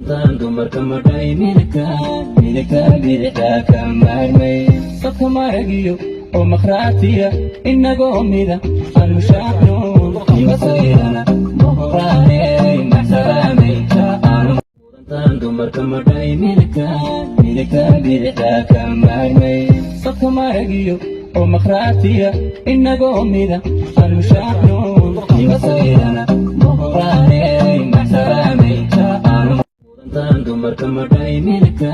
dumarka madhay midka bidixda ka maarmay dadka maragiyo oo makhraatiya inagoo mida aan mushaacno imasayrana boqoraaney maxsalaamaynta aanu dumarka madhay midka bidixda ka maarmay dadka maragiyo oo makhraatiya inagoo mida aan mushaacno imasayrana boqoraaney maxsalaamaynta aanu dumarka madhay midka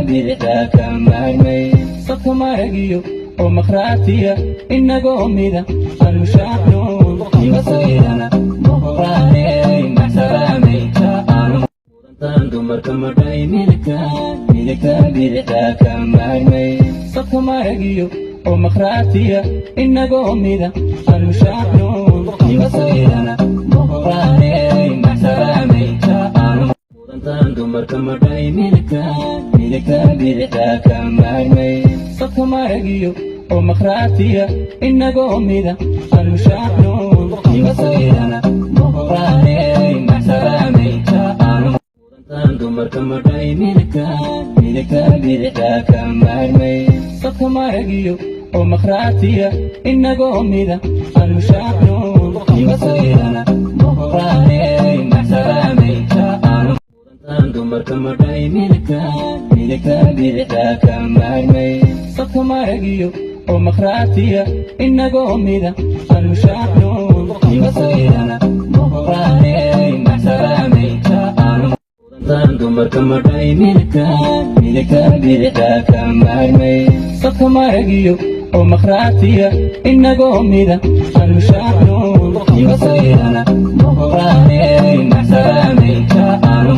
bidixda ka maarmay dadka maragiyo oo makhraatiya inagoo mida aan mushaacno imasayrana boqoraaney maxsalaamaynta aanu dumarka madhay midka bidixda ka maarmay dadka maragiyo oo makhraatiya inagoo mida aan mushaacno imasayrana boqoraaney maxsalaamaynta aanu dumarka madhay midka bidixda ka maarmay dadka maragiyo oo makhraatiya inagoo mida aan mushaacno imasayrana boqoraaney maxsalaamaynta aanu dumarka madhay midka bidixda ka maarmay dadka maragiyo oo makhraatiya inagoo mida aan mushaacno imasayrana boqoraaney maxsalaamaynta aanu dumarka madhay midka bidixda ka maarmay dadka maragiyo oo makhraatiya inagoo mida aan mushaacno imasayrana boqoraaney maxsalaamaynta aanu dumarka madhay midka bidixda ka maarmay dadka maragiyo oo makhraatiya inagoo mida aan mushaacno imasayrana boqoraaney maxsalaamaynta aanu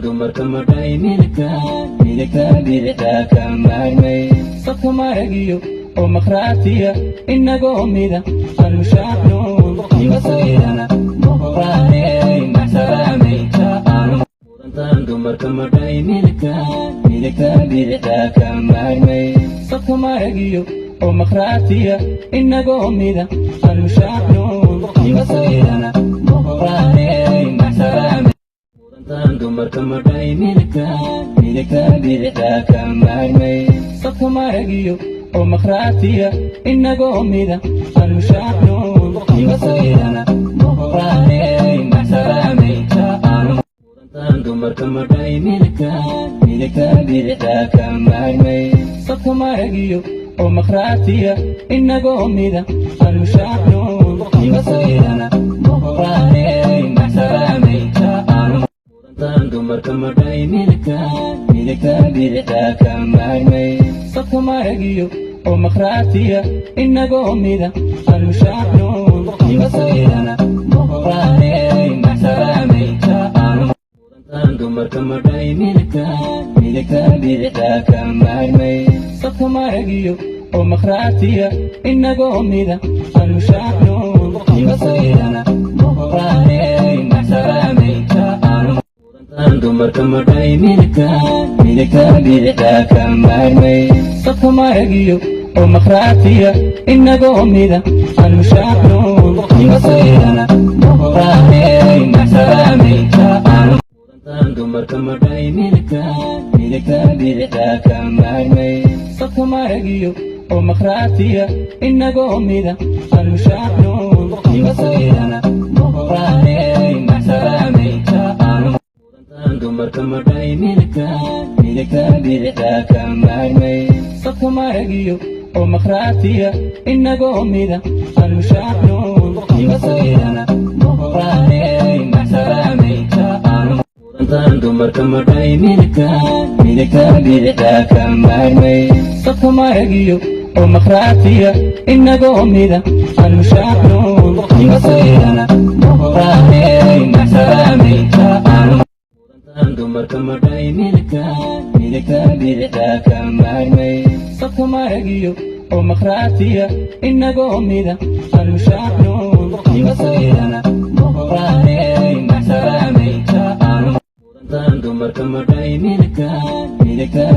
dumarka madhay midka bidixda ka maarmay dadka maragiyo oo makhraatiya inagoo mida aan mushaacno imasayrana boqoraaney maxsalaamaynta aanu dumarka madhay midka bidixda ka maarmay dadka maragiyo oo makhraatiya inagoo mida aan mushaacno imasayrana boqoraaney maxsalaamaynta dumarka madhay midka bidixda ka maarmay dadka maragiyo oo makhraatiya inagoo mida aan mushaacno imasayrana boqoraaney maxsalaamaynta aanu dumarka madhay midka bidixda ka maarmay dadka maragiyo oo makhraatiya inagoo mida aan mushaacno imasayrana boqoraaney maxsalaamaynta aanu dumarka madhay midka bidixda ka maarmay dadka maragiyo oo makhraatiya inagoo mida aan mushaacno imasayrana boqoraaney maxsalaamaynta aanu dumarka madhay midka bidixda ka maarmay dadka maragiyo oo makhraatiya inagoo mida aan mushaacno imasayrana boqoraaney maxsalaamaynta aanu dumarka madhay midka bidixda ka maarmay dadka maragiyo oo makhraatiya inagoo mida aan mushaacno imasayrana boqoraaney maxsalaamaynta aanu dumarka madhay midka bidixda ka maarmay dadka maragiyo oo makhraatiya inagoo mida aan mushaacno imasayrana boqoraaney maxsalaamaynta aanu dumarka madhay midka bidixda ka maarmay dadka maragiyo oo makhraatiya inagoo mida aan mushaacno imasayrana boqoraaney maxsalaamaynta aanu dumarka madhay midka bidixda ka maarmay dadka maragiyo oo makhraatiya inagoo mida aan mushaacno imasayrana boqoraaney maxsalaamaynta aanu dumarka madhay midka bidixda ka maarmay dadka maragiyo oo makhraatiya inagoo mida aan mushaacno imasayrana boqoraaney maxsalaamaynta aanu dumarka madhay midka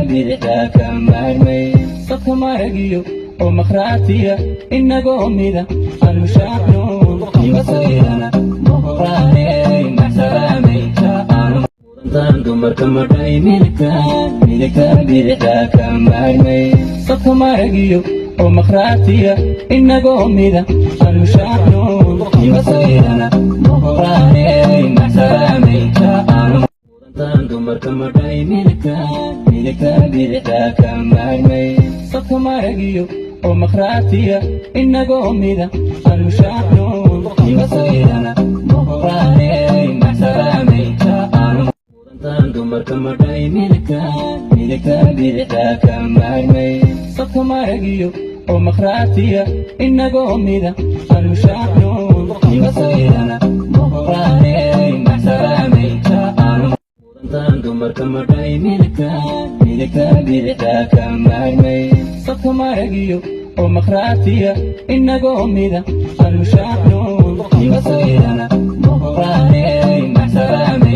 bidixda ka maarmay dadka maragiyo oo makhraatiya inagoo mida aan mushaacno imasayrana boqoraaney maxsalaamaynta aanu dumarka madhay milka bidixda ka maarmay safka maragiyo oo makhraatiya inagoo mida aanu shaacno imasayrana muqraaney maxsalaamaynta aanu dumarka madhay milka bidixda ka maarmay safka maragiyo oo makhraatiya inagoo mida aanu shaacno imasayrana muqraaney maxsalaamaynta aanu dumarka madhay milka bidixda ka maarmay safka maragiyo oo makhraatiya inagoo mida aanu shaacno imasayrana muqraaney maxsalaamaynta aanu dumarka madhay milka bidixda ka maarmay safka maragiyo oo makhraatiya inagoo mida aanu shaacno imasayrana muqraaney maxsalaamaynta